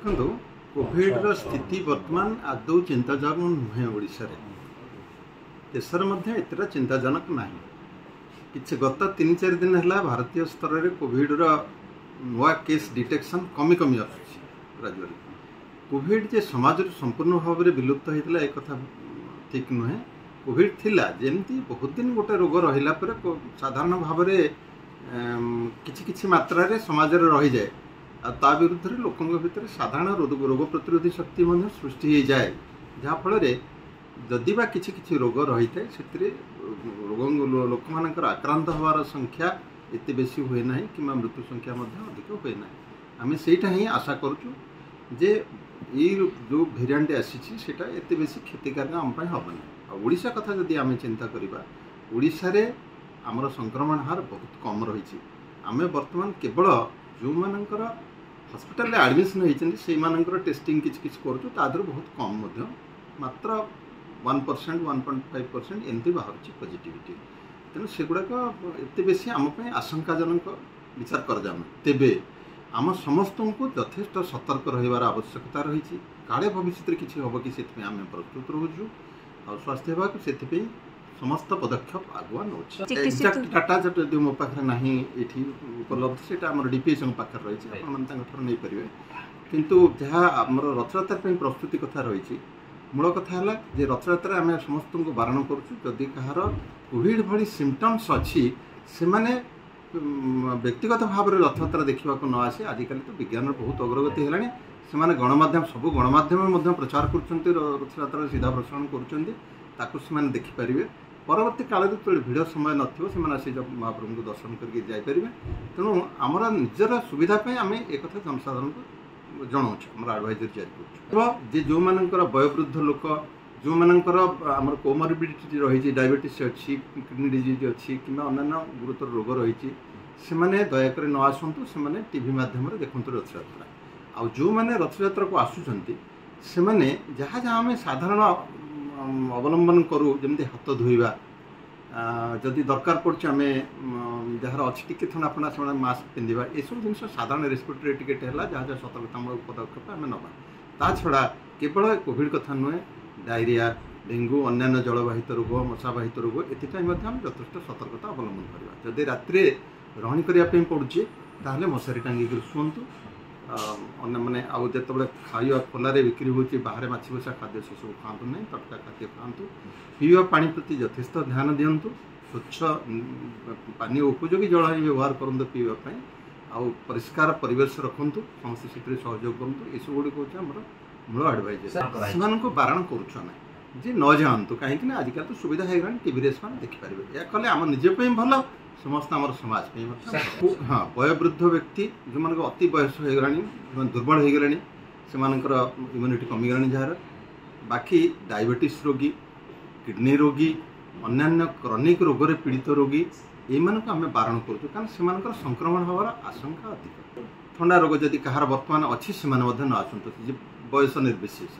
देखो कोविड स्थिति वर्तमान आदौ चिंताजनक नुहे ओडिशा रे देशर मध्य एतटा चिंताजनक ना कि गत 3-4 दिन है भारतीय स्तर में कोविड नुआ केस डिटेक्शन कमी कमी आसुची कोविड जे समाज संपूर्ण भाव में विलुप्त होता एक कथा ठीक नुहे। कोविड थिला जेमती बहुत दिन गोटे रोग रहिला पर साधारण भाव में किछि मात्रा रे समाज रे रही जाए आ विरुद्ध रे लोकों भितर साधारण रोग प्रतिरोधी शक्ति सृष्टि हो जाए जहाँफल जदि बा किछि रोग रही है से लोक मानकर आक्रांत होवार संख्या एते बेसी हुए ना कि मृत्यु संख्या अधिक हुए ना। आम सेटा ही आशा करूँ जे ये जो भेरिएंट आसी सेटा एते बेसी क्षतिकारक आम हेनी। ओडिशा कथा जदि आम चिंता करवा ओडिशा रे आमर संक्रमण हार बहुत कम रही। आम बर्तमान केवल जो मानकर हॉस्पिटल एडमिशन होती टेस्टिंग किसी करूँ बहुत कम मात्र 1% 1.5% एमती बाहर पॉजिटिविटी तेणु सेगुड़ाक एत बेसी आमपाई आशंकाजनक विचार कर तेबे आम समस्त को यथेष्ट सतर्क रहिबार आवश्यकता रही। काले भविष्य किसी हम कि आम प्रस्तुत रोचु आ स्वास्थ्य विभाग से समस्त पदक्षेप आगुआ नौ एक्जाक्ट डाटा जो मो पाखे ना ये उपलब्ध से डीपीएस पाखे रही नहीं पारे किंतु जहाँ आम रथयात्रा प्रस्तुति कथा रही मूल कथा है जे रथयात्रा आम समस्त को बारण करुदी कहार कोविड भली सिम्पटम्स अच्छी से व्यक्तिगत भाव में रथयात्रा देखा न आसे। आजिकल तो विज्ञान बहुत अग्रगति है गणमाध्यम सब गणमाध्यम प्रचार कर रथयात्रा सीधा प्रसारण कर देखिपारे परवर्ती काल जो भिड़ समय नसे महाप्रभु को दर्शन करके जापर तेणु आमर निजर सुविधापी आम एक जनसाधारण को जनाऊँ आम एडवाइजरी जारी कर जो मानकर वयोवृद्ध लोक जो मानकर आमर कोमोरबिडिटी रही डायबिटीज अच्छी किडनी डिजीज अच्छी कि अन्य गुरुतर रोग रही से दयाकोरी न आसतु से टीवी माध्यम देखु रथयात्रा आ जो मैंने रथयात्रा को आसुंच से जहाँ जहाँ आम साधारण अवलंबन करूँ जमी हाथ धोइबा जदि दरकार पड़े आम जार अच्छी टी थंडा फंडा से मास्क पिंधा ये सब जिन साधारण रेस्पिरेटरी टिकेट है जहाँ जहाँ सतर्कतामूलक पदक्षेप आम नवा ता छड़ा केवल कोविड कथा नुहे डायरिया डेंगू अन्य जलवाहित रोग मशाबाहित रोग एथपाई यथेष्ट सतर्कता अवलंबन करवा। जदि रात्रि रही करने पड़ुचे ताहले मशारी टांगिक शुंतु मैंने आउ जो खाଇବା खोलारे बिक्री होती बाहर माछी बसा खाद्य से सब खातु नहीं तटका खाद्य खातु पीवा पानी प्रति यथेष्ट ध्यान दिंतु स्वच्छ पानी उपयोगी जल ही व्यवहार करूँ पीवाई आउ परिष्कार परिवेश रखु समस्त से सहयोग करूँ ये गुड़ी हूँ आम मूल एडवाइजरी से बारण करें जे न जातु कहीं आजिकल तो सुविधा हो टीवी से देखिपारे या कले आम निजेप भल समस्त आम समाज हाँ वयोवृद्ध व्यक्ति जो मान अति बयस हो दुर्बल हो गले से इम्यूनिटी कमीगला जार बाकी डायबिटीज रोगी किडनी रोगी अन्य क्रॉनिक रोग रे पीड़ित रोगी ये आम बारण करूँ से संक्रमण होवार आशंका अधिक। थंडा रोग जदि कहार बर्तमान अच्छी से न आसतु बयस निर्विशेष